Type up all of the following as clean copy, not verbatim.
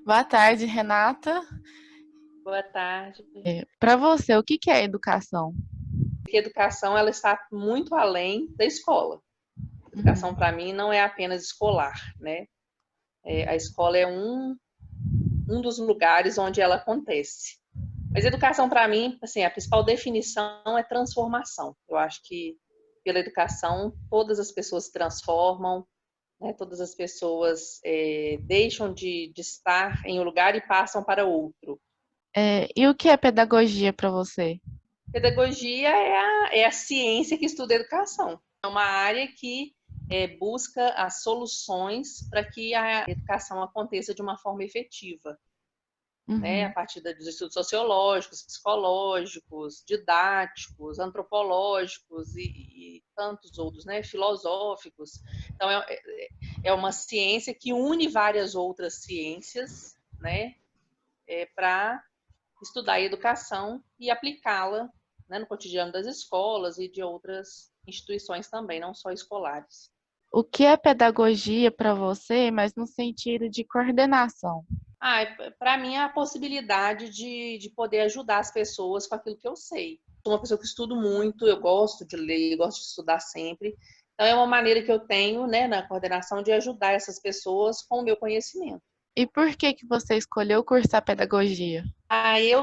Boa tarde, Renata. Boa tarde. Para você, o que que é educação? Porque a educação ela está muito além da escola. Educação Uhum. para mim não é apenas escolar, né? A escola é um dos lugares onde ela acontece. Mas educação para mim, assim, a principal definição é transformação. Eu acho que pela educação todas as pessoas se transformam, né? Todas as pessoas deixam de estar em um lugar e passam para outro. E o que é pedagogia para você? Pedagogia é a ciência que estuda a educação. É uma área que busca as soluções para que a educação aconteça de uma forma efetiva, né? A Uhum. partir dos estudos sociológicos, psicológicos, didáticos, antropológicos e tantos outros, né? Filosóficos. Então, é uma ciência que une várias outras ciências, né? Para estudar a educação e aplicá-la, né, no cotidiano das escolas e de outras instituições também, não só escolares. O que é pedagogia para você, mas no sentido de coordenação? Para mim, é a possibilidade de poder ajudar as pessoas com aquilo que eu sei. Sou uma pessoa que estudo muito, eu gosto de ler, gosto de estudar sempre. Então, é uma maneira que eu tenho, né, na coordenação de ajudar essas pessoas com o meu conhecimento. E por que que você escolheu cursar pedagogia?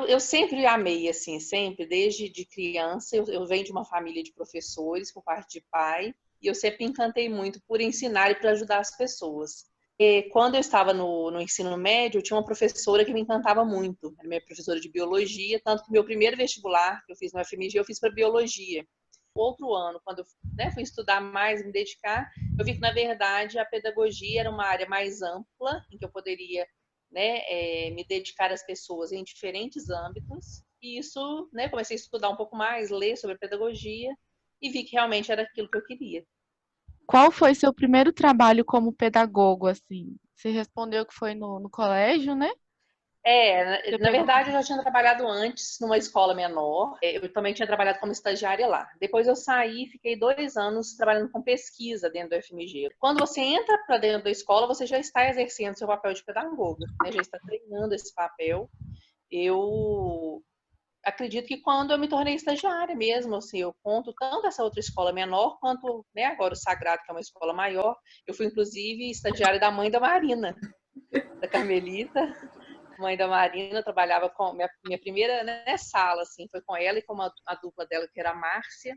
Eu sempre amei, assim, sempre, desde de criança. Eu venho de uma família de professores, por parte de pai, e eu sempre me encantei muito por ensinar e por ajudar as pessoas. E quando eu estava no ensino médio, eu tinha uma professora que me encantava muito, era minha professora de biologia, tanto que meu primeiro vestibular que eu fiz no FMG, eu fiz para biologia. O outro ano, quando eu, né, fui estudar mais, me dedicar, eu vi que, na verdade, a pedagogia era uma área mais ampla, em que eu poderia, né, me dedicar às pessoas em diferentes âmbitos. E isso, né, comecei a estudar um pouco mais, ler sobre pedagogia e vi que realmente era aquilo que eu queria. Qual foi seu primeiro trabalho como pedagogo, assim? Você respondeu que foi no colégio, né? Você Na pegou. verdade, eu já tinha trabalhado antes numa escola menor. Eu também tinha trabalhado como estagiária lá. Depois eu saí, fiquei 2 anos trabalhando com pesquisa dentro do FMG. Quando você entra para dentro da escola, você já está exercendo seu papel de pedagogo, né? Já está treinando esse papel. Eu acredito que quando eu me tornei estagiária mesmo, assim, eu conto tanto essa outra escola menor quanto, né, agora o Sagrado, que é uma escola maior. Eu fui, inclusive, estagiária da mãe da Marina, da Carmelita, mãe da Marina. Trabalhava com minha primeira, né, sala, assim, foi com ela e com a dupla dela, que era a Márcia.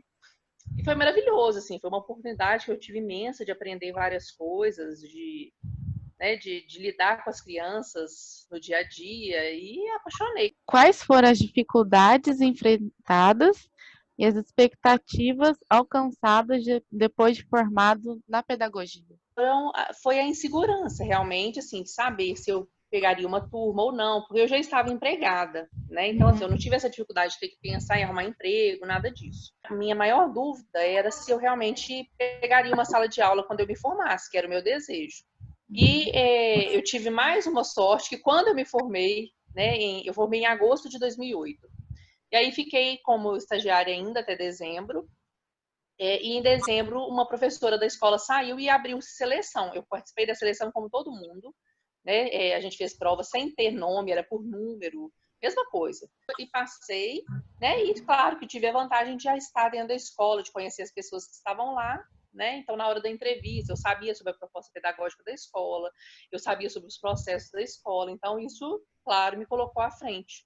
E foi maravilhoso, assim, foi uma oportunidade que eu tive imensa de aprender várias coisas, de lidar com as crianças no dia a dia e apaixonei. Quais foram as dificuldades enfrentadas e as expectativas alcançadas depois de formado na pedagogia? Então, foi a insegurança realmente, assim, de saber se eu pegaria uma turma ou não, porque eu já estava empregada, né? Então, assim, eu não tive essa dificuldade de ter que pensar em arrumar emprego, nada disso. A minha maior dúvida era se eu realmente pegaria uma sala de aula quando eu me formasse, que era o meu desejo. E eu tive mais uma sorte que quando eu me formei, né, eu formei em agosto de 2008. E aí fiquei como estagiária ainda até dezembro, e em dezembro, uma professora da escola saiu e abriu seleção. Eu participei da seleção como todo mundo, né? A gente fez prova sem ter nome, era por número, mesma coisa. E passei, né? E claro que tive a vantagem de já estar dentro da escola, de conhecer as pessoas que estavam lá, né? Então, na hora da entrevista, eu sabia sobre a proposta pedagógica da escola, eu sabia sobre os processos da escola. Então, isso, claro, me colocou à frente.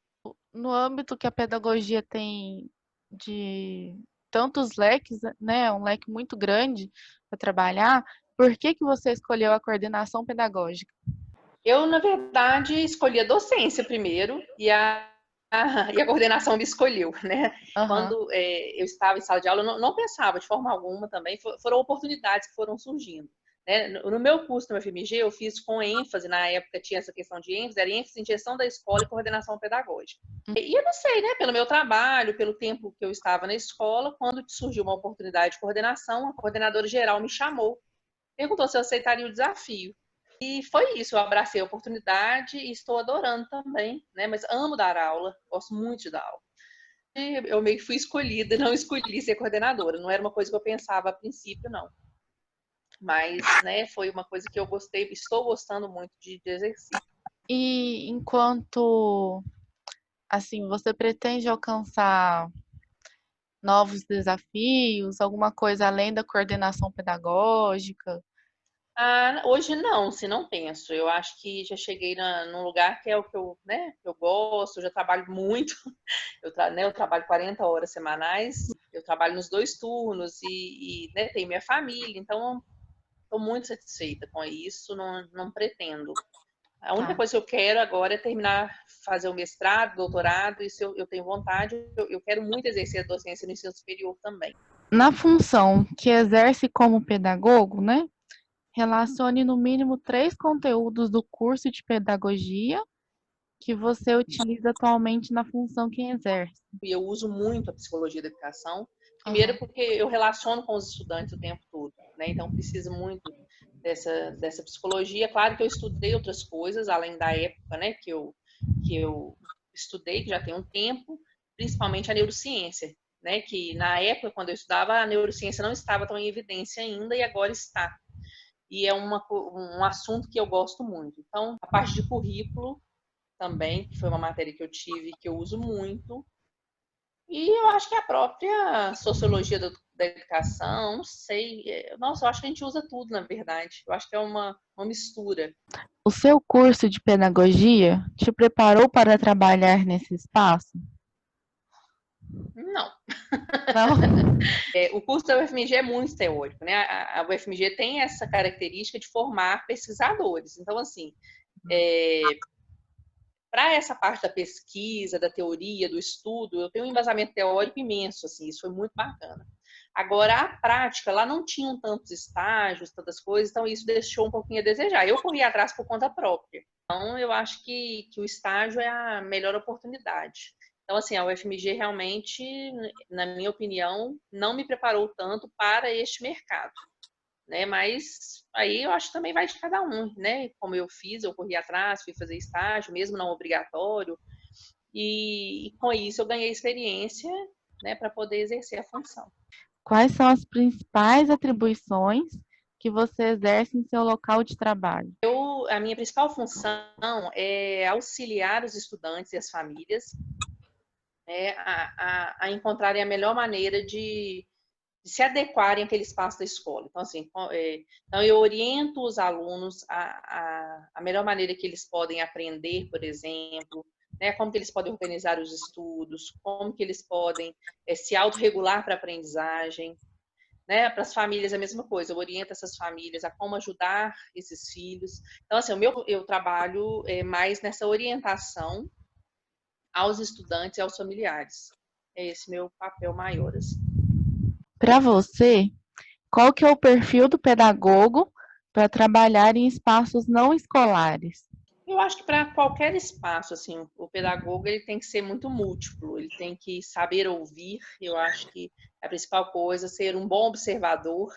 No âmbito que a pedagogia tem de tantos leques, né, um leque muito grande para trabalhar, por que que você escolheu a coordenação pedagógica? Eu, na verdade, escolhi a docência primeiro e a coordenação me escolheu, né? Aham. Quando eu estava em sala de aula, eu não pensava de forma alguma também, foram oportunidades que foram surgindo. Né? No meu curso no FMG, eu fiz com ênfase, na época tinha essa questão de ênfase, era ênfase em gestão da escola e coordenação pedagógica. E eu não sei, né, pelo meu trabalho, pelo tempo que eu estava na escola, quando surgiu uma oportunidade de coordenação, a coordenadora geral me chamou, perguntou se eu aceitaria o desafio. E foi isso, eu abracei a oportunidade e estou adorando também, né? Mas amo dar aula, gosto muito de dar aula. E eu meio que fui escolhida, não escolhi ser coordenadora, não era uma coisa que eu pensava a princípio, não. Mas, né, foi uma coisa que eu gostei, estou gostando muito de exercer. E enquanto, assim, você pretende alcançar novos desafios, alguma coisa além da coordenação pedagógica? Ah, hoje não, se não penso. Eu acho que já cheguei num lugar que é o que eu, né, que eu gosto, eu já trabalho muito. Eu trabalho 40 horas semanais, eu trabalho nos 2 turnos né, tenho minha família, então estou muito satisfeita com isso, não pretendo. A única Tá. coisa que eu quero agora é terminar, fazer o mestrado, doutorado, isso eu tenho vontade, eu quero muito exercer a docência no ensino superior também. Na função que exerce como pedagogo, né? Relacione no mínimo 3 conteúdos do curso de pedagogia que você utiliza atualmente na função que exerce. E eu uso muito a psicologia da educação, primeiro Aham. porque eu relaciono com os estudantes o tempo todo, né? Então preciso muito dessa psicologia. Claro que eu estudei outras coisas além da época, né, que eu estudei, que já tem um tempo, principalmente a neurociência, né, que na época quando eu estudava a neurociência não estava tão em evidência ainda e agora está. E é um assunto que eu gosto muito. Então, a parte de currículo também, que foi uma matéria que eu tive, que eu uso muito, e eu acho que a própria sociologia da educação, não sei. Nossa, eu acho que a gente usa tudo, na verdade. Eu acho que é uma mistura. O seu curso de pedagogia te preparou para trabalhar nesse espaço? Não. Não? O curso da UFMG é muito teórico, né? A UFMG tem essa característica de formar pesquisadores. Então, assim, para essa parte da pesquisa, da teoria, do estudo, eu tenho um embasamento teórico imenso, assim, isso foi muito bacana. Agora, a prática, lá não tinham tantos estágios, tantas coisas, então isso deixou um pouquinho a desejar. Eu corri atrás por conta própria. Então, eu acho que o estágio é a melhor oportunidade. Então, assim, a UFMG realmente, na minha opinião, não me preparou tanto para este mercado, né? Mas aí eu acho que também vai de cada um, né? Como eu fiz, eu corri atrás, fui fazer estágio, mesmo não obrigatório, e com isso eu ganhei experiência, né, para poder exercer a função. Quais são as principais atribuições que você exerce em seu local de trabalho? A minha principal função é auxiliar os estudantes e as famílias, né, a encontrarem a melhor maneira de se adequarem àquele espaço da escola. Então, assim, então eu oriento os alunos a melhor maneira que eles podem aprender, por exemplo, né, como que eles podem organizar os estudos, como que eles podem se autorregular para a aprendizagem, né, para as famílias a mesma coisa, eu oriento essas famílias a como ajudar esses filhos. Então, assim, eu trabalho mais nessa orientação aos estudantes e aos familiares. É esse meu papel maior, assim. Para você, qual que é o perfil do pedagogo para trabalhar em espaços não escolares? Eu acho que para qualquer espaço, assim, o pedagogo ele tem que ser muito múltiplo, ele tem que saber ouvir. Eu acho que a principal coisa, ser um bom observador,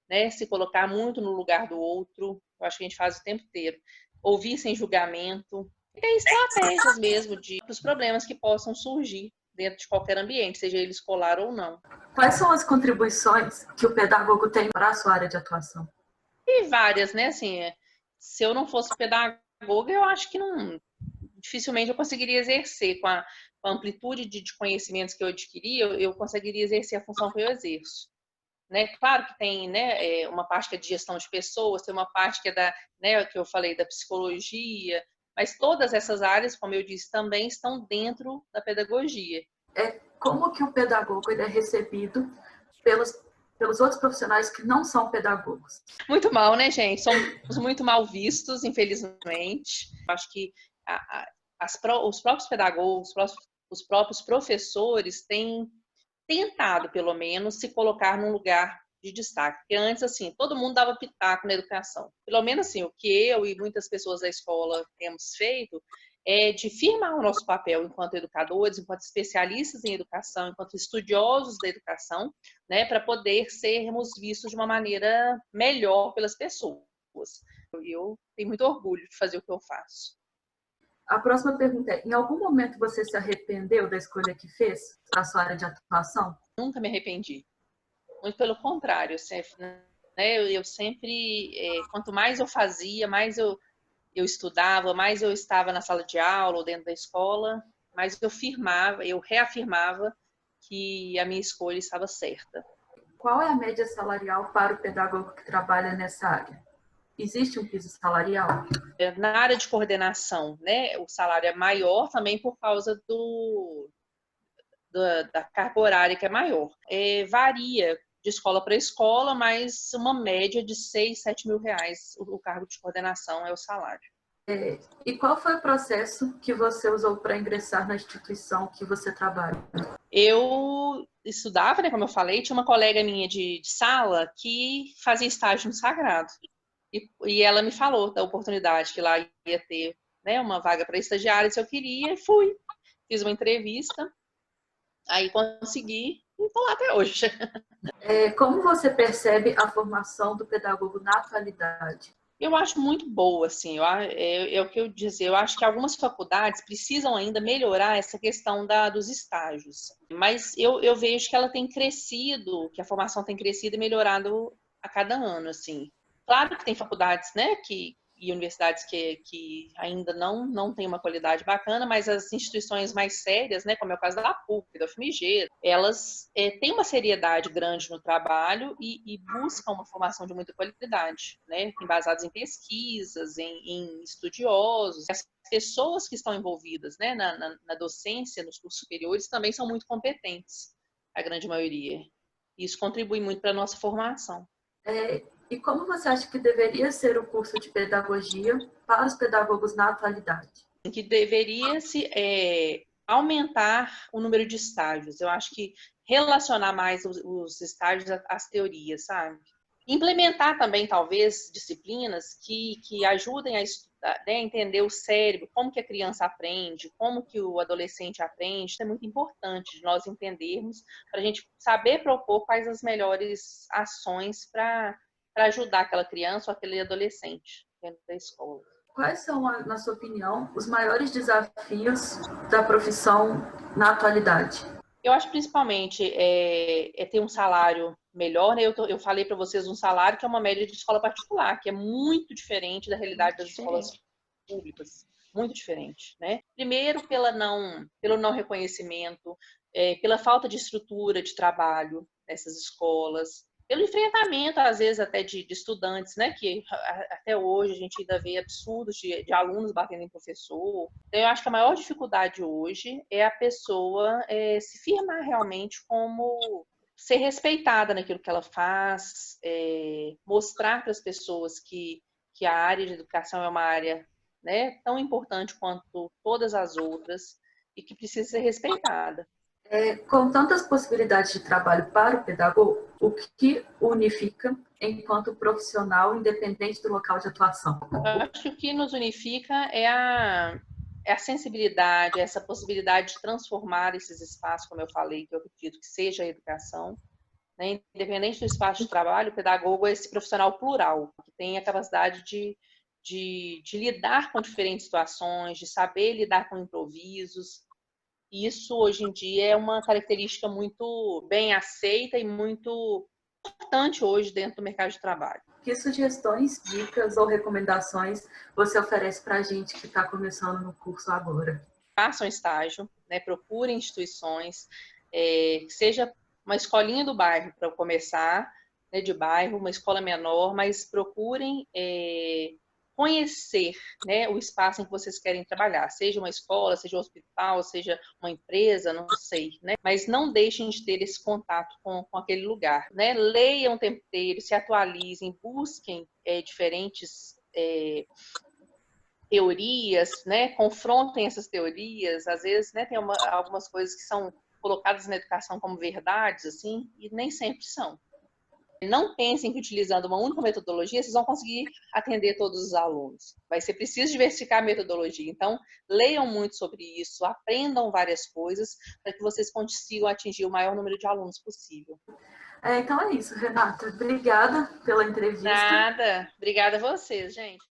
né? Se colocar muito no lugar do outro. Eu acho que a gente faz o tempo inteiro. Ouvir sem julgamento. E ter estratégias mesmo de os problemas que possam surgir dentro de qualquer ambiente, seja ele escolar ou não. Quais são as contribuições que o pedagogo tem para a sua área de atuação? E várias, né? Assim, se eu não fosse pedagoga, eu acho que não, dificilmente eu conseguiria exercer com a amplitude de conhecimentos que eu adquiri, eu conseguiria exercer a função que eu exerço. Né? Claro que tem, né, uma parte que é de gestão de pessoas, tem uma parte que é né, que eu falei da psicologia, mas todas essas áreas, como eu disse, também estão dentro da pedagogia. Como que o pedagogo ele é recebido pelos outros profissionais que não são pedagogos? Muito mal, né, gente? Somos muito mal vistos, infelizmente. Acho que os próprios pedagogos, os próprios professores têm tentado, pelo menos, se colocar num lugar de destaque. Porque antes, assim, todo mundo dava pitaco na educação. Pelo menos, assim, o que eu e muitas pessoas da escola temos feito é de firmar o nosso papel enquanto educadores, enquanto especialistas em educação, enquanto estudiosos da educação, né, para poder sermos vistos de uma maneira melhor pelas pessoas. Eu tenho muito orgulho de fazer o que eu faço. A próxima pergunta é: em algum momento você se arrependeu da escolha que fez para a sua área de atuação? Nunca me arrependi. Muito pelo contrário, eu sempre, quanto mais eu fazia, mais eu estudava, mais eu estava na sala de aula ou dentro da escola, mais eu reafirmava que a minha escolha estava certa. Qual é a média salarial para o pedagogo que trabalha nessa área? Existe um piso salarial? Na área de coordenação, né, o salário é maior também por causa da carga horária que é maior. Varia de escola para escola, mas uma média de 6, 7 mil reais o cargo de coordenação é o salário. E qual foi o processo que você usou para ingressar na instituição que você trabalha? Eu estudava, né, como eu falei, tinha uma colega minha de sala que fazia estágio no Sagrado. E ela me falou da oportunidade que lá ia ter, né, uma vaga para estagiária, se eu queria, e fui. Fiz uma entrevista, aí consegui e estou lá até hoje. Como você percebe a formação do pedagogo na atualidade? Eu acho muito boa, assim, é o que eu dizer, eu acho que algumas faculdades precisam ainda melhorar essa questão dos estágios, mas eu vejo que ela tem crescido, que a formação tem crescido e melhorado a cada ano, assim. Claro que tem faculdades, né, e universidades que ainda não tem uma qualidade bacana, mas as instituições mais sérias, né, como é o caso da PUC, da UFMG, elas têm uma seriedade grande no trabalho e buscam uma formação de muita qualidade, né, embasadas em pesquisas, em estudiosos. As pessoas que estão envolvidas, né, na docência, nos cursos superiores, também são muito competentes, a grande maioria. Isso contribui muito para a nossa formação. E como você acha que deveria ser o curso de pedagogia para os pedagogos na atualidade? Que deveria se aumentar o número de estágios. Eu acho que relacionar mais os estágios às teorias, sabe? Implementar também, talvez, disciplinas que ajudem a estudar, né, a entender o cérebro, como que a criança aprende, como que o adolescente aprende. Isso é muito importante de nós entendermos, para a gente saber propor quais as melhores ações para ajudar aquela criança ou aquele adolescente dentro da escola. Quais são, na sua opinião, os maiores desafios da profissão na atualidade? Eu acho principalmente ter um salário melhor, né? Eu falei para vocês um salário que é uma média de escola particular, que é muito diferente da realidade das escolas públicas, muito diferente, né? Primeiro pelo não reconhecimento, pela falta de estrutura de trabalho nessas escolas, pelo enfrentamento, às vezes, até de estudantes, né? Que até hoje a gente ainda vê absurdos de alunos batendo em professor. Então, eu acho que a maior dificuldade hoje é a pessoa se firmar realmente como ser respeitada naquilo que ela faz, mostrar para as pessoas que a área de educação é uma área, né, tão importante quanto todas as outras e que precisa ser respeitada. Com tantas possibilidades de trabalho para o pedagogo, o que unifica enquanto profissional independente do local de atuação? Eu acho que o que nos unifica é a sensibilidade, essa possibilidade de transformar esses espaços, como eu falei, que eu acredito que seja a educação, né? Independente do espaço de trabalho, o pedagogo é esse profissional plural, que tem a capacidade de lidar com diferentes situações, de saber lidar com improvisos. Isso, hoje em dia, é uma característica muito bem aceita e muito importante hoje dentro do mercado de trabalho. Que sugestões, dicas ou recomendações você oferece para a gente que está começando no curso agora? Façam estágio, né? Procurem instituições, seja uma escolinha do bairro para começar, né, de bairro, uma escola menor, mas procurem conhecer, né, o espaço em que vocês querem trabalhar, seja uma escola, seja um hospital, seja uma empresa, não sei, né? Mas não deixem de ter esse contato com aquele lugar, né? Leiam o tempo inteiro, se atualizem, busquem diferentes teorias, né? Confrontem essas teorias. Às vezes, né, tem algumas coisas que são colocadas na educação como verdades, assim, e nem sempre são. Não pensem que utilizando uma única metodologia vocês vão conseguir atender todos os alunos. Vai ser preciso diversificar a metodologia. Então, leiam muito sobre isso, aprendam várias coisas para que vocês consigam atingir o maior número de alunos possível. Então é isso, Renata. Obrigada pela entrevista. Nada. Obrigada a vocês, gente.